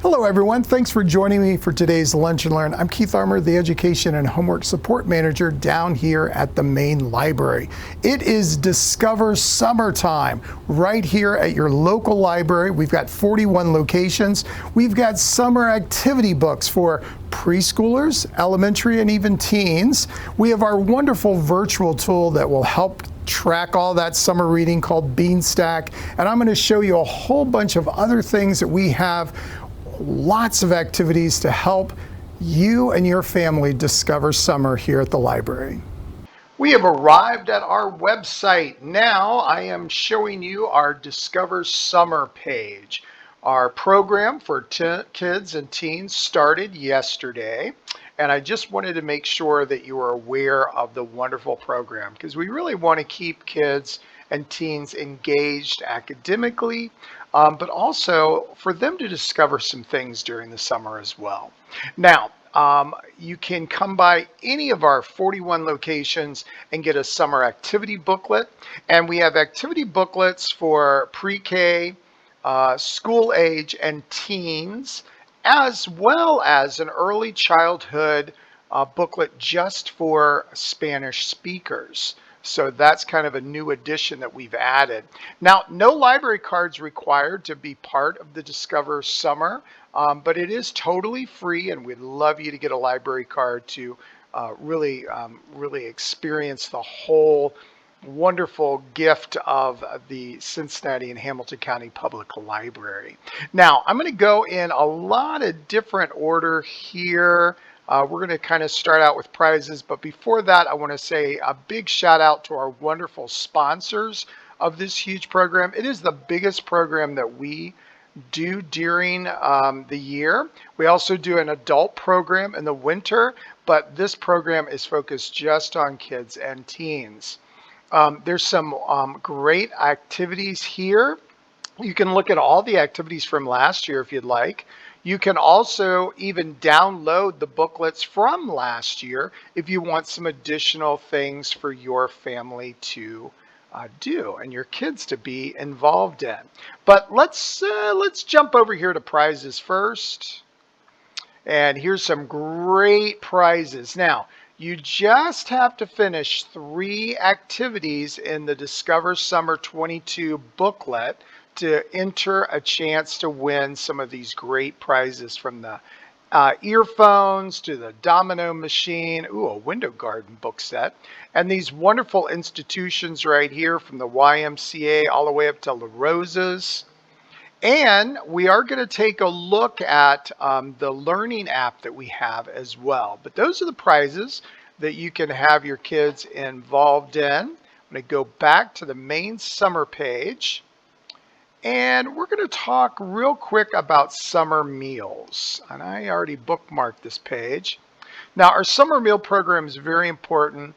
Hello everyone, thanks for joining me for today's Lunch and Learn. I'm Keith Armour, the Education and Homework Support Manager down here at the main library. It is Discover Summertime right here at your local library. We've got 41 locations. We've got summer activity books for preschoolers, elementary, and even teens. We have our wonderful virtual tool that will help track all that summer reading called Beanstack, and I'm going to show you a whole bunch of other things that we have. Lots of activities to help you and your family discover summer here at the library. We have arrived at our website. Now I am showing you our Discover Summer page. Our program for kids and teens started yesterday, and I just wanted to make sure that you are aware of the wonderful program because we really want to keep kids and teens engaged academically, but also for them to discover some things during the summer as well. Now, you can come by any of our 41 locations and get a summer activity booklet. And we have activity booklets for pre-K, school age, and teens, as well as an early childhood booklet just for Spanish speakers. So that's kind of a new addition that we've added. Now, no library cards required to be part of the Discover Summer, but it is totally free, and we'd love you to get a library card to really experience the whole wonderful gift of the Cincinnati and Hamilton County Public Library. Now, I'm going to go in a lot of different order here. We're going to kind of start out with prizes, but before that, I want to say a big shout out to our wonderful sponsors of this huge program. It is the biggest program that we do during the year. We also do an adult program in the winter, but this program is focused just on kids and teens. There's some great activities here. You can look at all the activities from last year if you'd like. You can also even download the booklets from last year if you want some additional things for your family to do and your kids to be involved in. But let's jump over here to prizes first. And here's some great prizes. Now, you just have to finish 3 activities in the Discover Summer 22 booklet to enter a chance to win some of these great prizes, from the earphones to the domino machine, a window garden book set, and these wonderful institutions right here from the YMCA all the way up to La Rosa's. And we are going to take a look at the learning app that we have as well. But those are the prizes that you can have your kids involved in. I'm going to go back to the main summer page. And we're going to talk real quick about summer meals. And I already bookmarked this page. Now, our summer meal program is very important.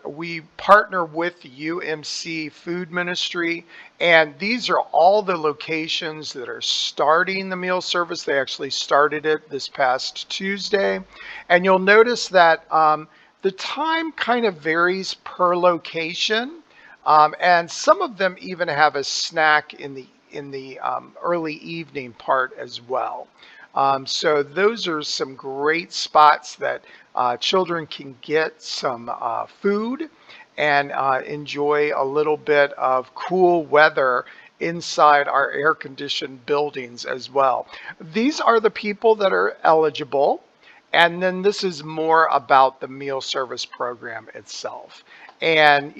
We partner with UMC Food Ministry, and these are all the locations that are starting the meal service. They actually started it this past Tuesday. And you'll notice that the time kind of varies per location. And some of them even have a snack in the early evening part as well. So those are some great spots that children can get some food and enjoy a little bit of cool weather inside our air-conditioned buildings as well. These are the people that are eligible. And then this is more about the meal service program itself. And,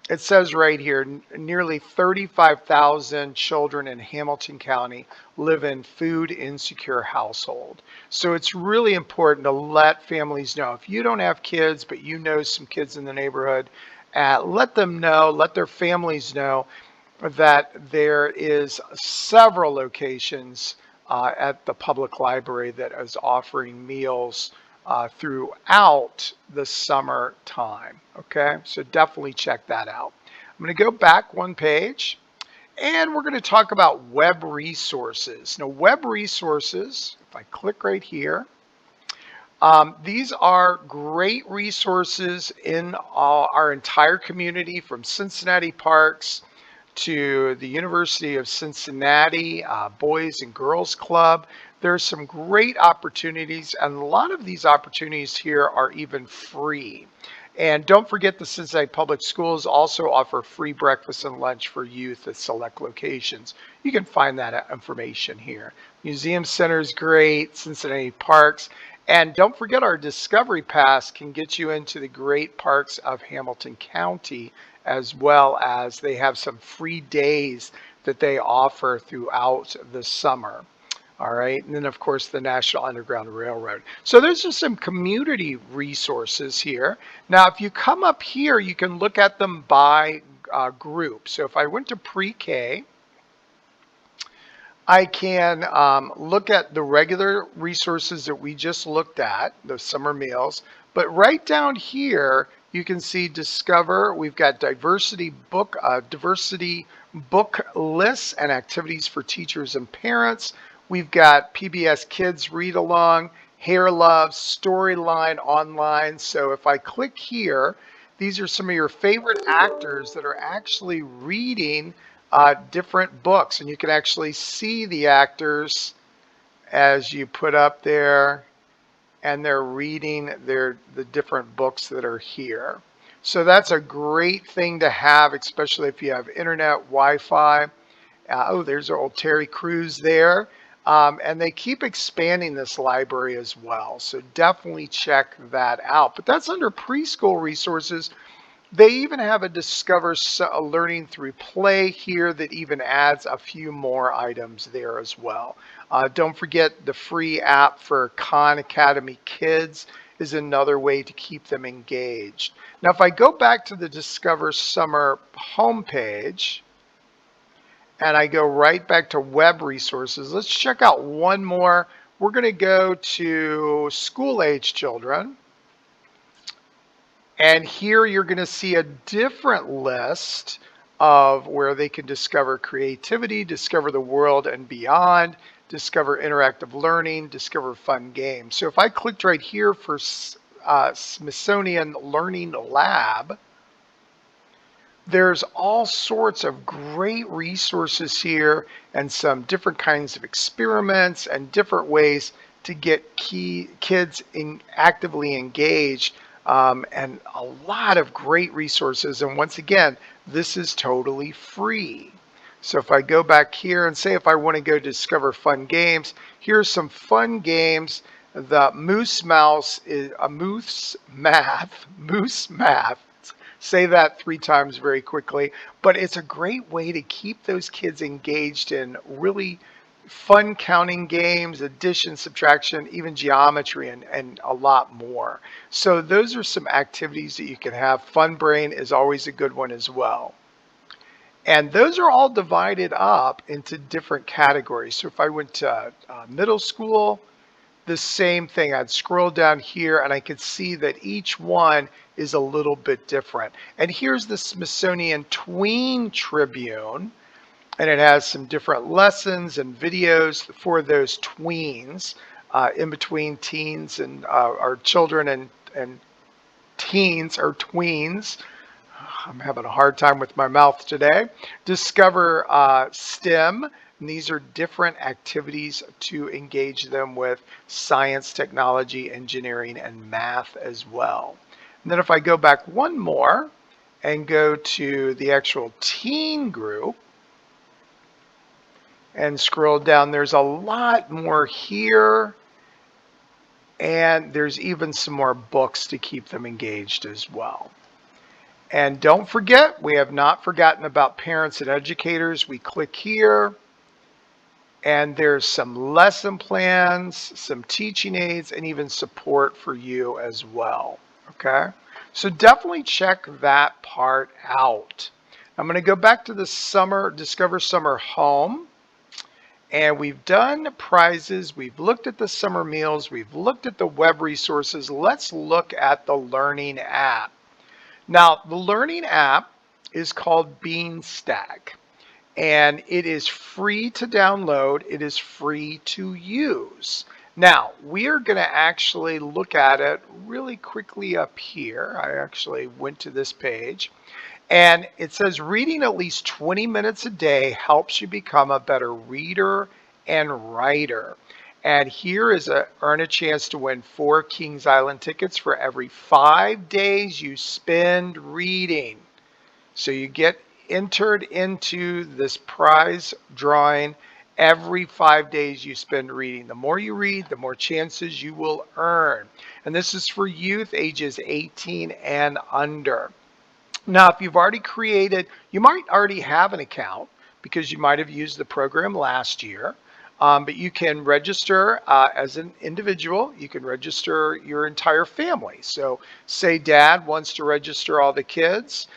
it says right here, nearly 35,000 children in Hamilton County live in food insecure household. So it's really important to let families know. If you don't have kids, but you know some kids in the neighborhood, let them know, let their families know that there is several locations at the public library that is offering meals throughout the summer time. Okay, so definitely check that out. I'm going to go back one page, and we're going to talk about web resources. Now, web resources, if I click right here, these are great resources in our entire community, from Cincinnati parks to the University of Cincinnati Boys and Girls Club. There's some great opportunities, and a lot of these opportunities here are even free. And don't forget, the Cincinnati Public Schools also offer free breakfast and lunch for youth at select locations. You can find that information here. Museum Center is great, Cincinnati Parks. And don't forget, our Discovery Pass can get you into the great parks of Hamilton County, as well as they have some free days that they offer throughout the summer. All right. And then, of course, the National Underground Railroad. So there's just some community resources here. Now, if you come up here, you can look at them by group. So if I went to pre-K, I can look at the regular resources that we just looked at, the summer meals. But right down here, you can see Discover. We've got diversity book lists and activities for teachers and parents. We've got PBS Kids Read Along, Hair Love, Storyline Online. So if I click here, these are some of your favorite actors that are actually reading different books, and you can actually see the actors as you put up there, and they're reading the different books that are here. So that's a great thing to have, especially if you have internet, Wi-Fi. Oh, there's old Terry Crews there. And they keep expanding this library as well. So definitely check that out. But that's under preschool resources. They even have a Discover Learning Through Play here that even adds a few more items there as well. Don't forget the free app for Khan Academy Kids is another way to keep them engaged. Now, if I go back to the Discover Summer homepage, and I go right back to web resources, let's check out one more. We're going to go to school-age children. And here you're going to see a different list of where they can discover creativity, discover the world and beyond, discover interactive learning, discover fun games. So if I clicked right here for Smithsonian Learning Lab, there's all sorts of great resources here and some different kinds of experiments and different ways to get kids actively engaged. And a lot of great resources. And once again, this is totally free. So if I go back here and say if I want to go discover fun games, here's some fun games. The Moose Mouse is a Moose Math. Say that 3 times very quickly. But it's a great way to keep those kids engaged in really fun counting games, addition, subtraction, even geometry, and a lot more. So those are some activities that you can have. Fun Brain is always a good one as well. And those are all divided up into different categories. So if I went to middle school, the same thing. I'd scroll down here and I could see that each one is a little bit different. And here's the Smithsonian Tween Tribune. And it has some different lessons and videos for those tweens, in between teens and our children and teens or tweens. I'm having a hard time with my mouth today. Discover STEM. And these are different activities to engage them with science, technology, engineering, and math as well. And then if I go back one more and go to the actual teen group, and scroll down, there's a lot more here, and there's even some more books to keep them engaged as well. And don't forget, we have not forgotten about parents and educators. We click here, and there's some lesson plans, some teaching aids, and even support for you as well. Okay, so definitely check that part out. I'm going to go back to the Discover Summer home. And we've done prizes, we've looked at the summer meals, we've looked at the web resources. Let's look at the learning app. Now, the learning app is called Beanstack, and it is free to download. It is free to use. Now, we are going to actually look at it really quickly up here. I actually went to this page. And it says reading at least 20 minutes a day helps you become a better reader and writer. And here is earn a chance to win 4 Kings Island tickets for every 5 days you spend reading. So you get entered into this prize drawing every 5 days you spend reading. The more you read, the more chances you will earn. And this is for youth ages 18 and under. Now, if you've already created, you might already have an account because you might have used the program last year. But you can register as an individual. You can register your entire family. So say dad wants to register all the kids.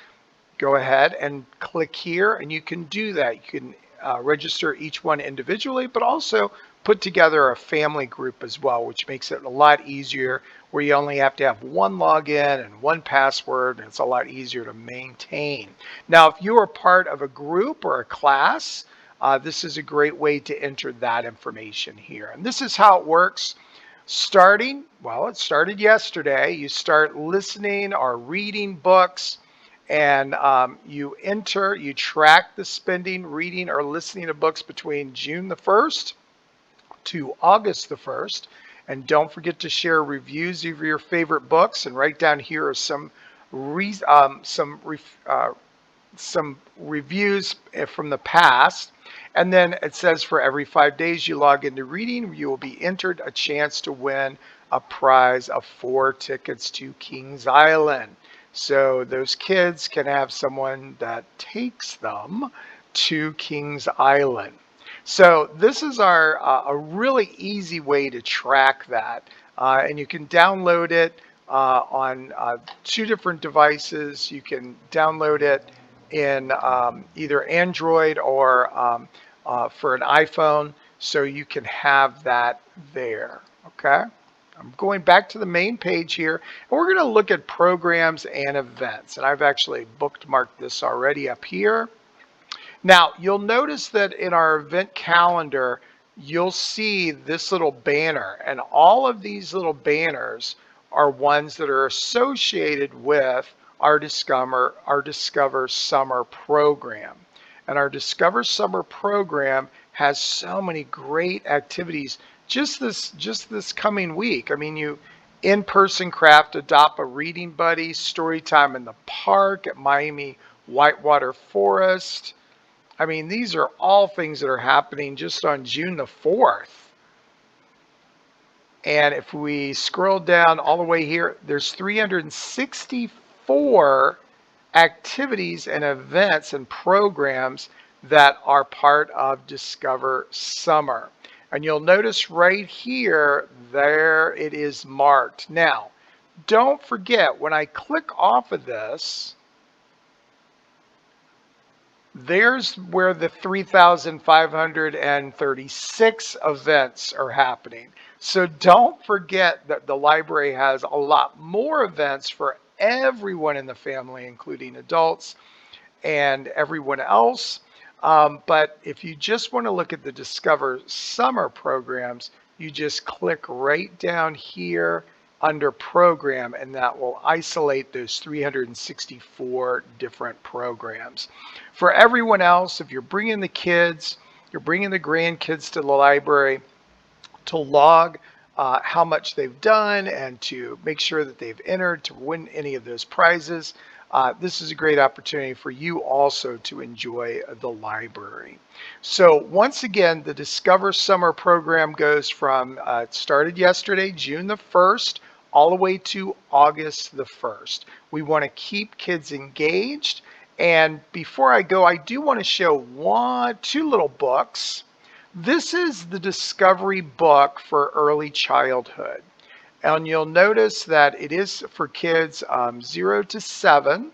Go ahead and click here and you can do that. You can register each one individually, but also put together a family group as well, which makes it a lot easier, where you only have to have one login and one password, and it's a lot easier to maintain. Now, if you are part of a group or a class, this is a great way to enter that information here. And this is how it works. Starting, well, it started yesterday. You start listening or reading books, and you track the spending, reading, or listening to books between June the 1st to August the 1st. And don't forget to share reviews of your favorite books. And right down here are some reviews from the past. And then it says for every 5 days you log into reading, you will be entered a chance to win a prize of 4 tickets to Kings Island. So those kids can have someone that takes them to Kings Island. So this is a really easy way to track that. And you can download it on 2 different devices. You can download it in either Android or for an iPhone, so you can have that there. Okay, I'm going back to the main page here, and we're going to look at programs and events. And I've actually bookmarked this already up here. Now, you'll notice that in our event calendar, you'll see this little banner, and all of these little banners are ones that are associated with our Discover Summer program. And our Discover Summer program has so many great activities just this coming week. I mean, you in-person craft, adopt a reading buddy, story time in the park at Miami Whitewater Forest. I mean, these are all things that are happening just on June the 4th. And if we scroll down all the way here, there's 364 activities and events and programs that are part of Discover Summer. And you'll notice right here, there it is marked. Now, don't forget, when I click off of this, there's where the 3,536 events are happening. So don't forget that the library has a lot more events for everyone in the family, including adults and everyone else. But if you just want to look at the Discover Summer programs, you just click right down here under program, and that will isolate those 364 different programs. For everyone else, if you're bringing the kids, you're bringing the grandkids to the library to log how much they've done and to make sure that they've entered to win any of those prizes, this is a great opportunity for you also to enjoy the library. So once again, the Discover Summer program goes from, it started yesterday, June the 1st, all the way to August the 1st. We want to keep kids engaged. And before I go, I do want to show two little books. This is the Discovery book for early childhood. And you'll notice that it is for kids 0 to 7.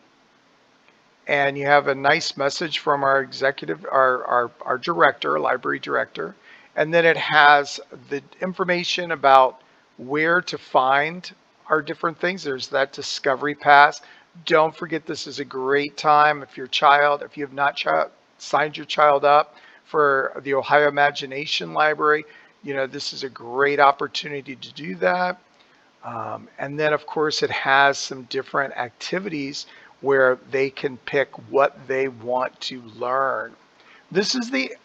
And you have a nice message from our executive, our director, library director. And then it has the information about where to find our different things. There's that Discovery Pass. Don't forget, this is a great time if you have not signed your child up for the Ohio Imagination Library, this is a great opportunity to do that. And then, of course, it has some different activities where they can pick what they want to learn. This is the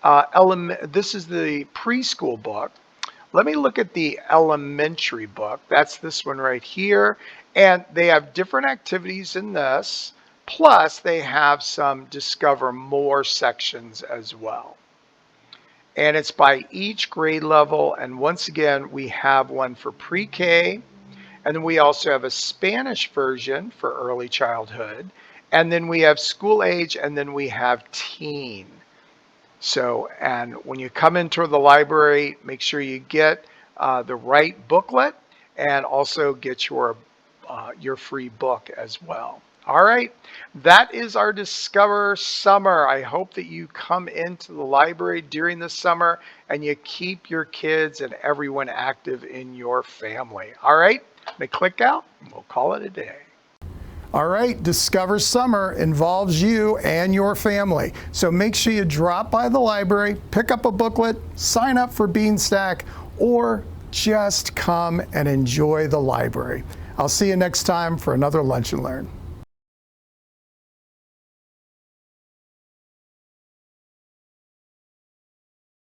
this is the preschool book. Let me look at the elementary book. That's this one right here. And they have different activities in this. Plus, they have some Discover More sections as well. And it's by each grade level. And once again, we have one for pre-K. And then we also have a Spanish version for early childhood. And then we have school age, and then we have teen. So, and when you come into the library, make sure you get the right booklet and also get your free book as well. All right, that is our Discover Summer. I hope that you come into the library during the summer and you keep your kids and everyone active in your family. All right, they click out and we'll call it a day. All right, Discover Summer involves you and your family. So make sure you drop by the library, pick up a booklet, sign up for Beanstack, or just come and enjoy the library. I'll see you next time for another Lunch and Learn.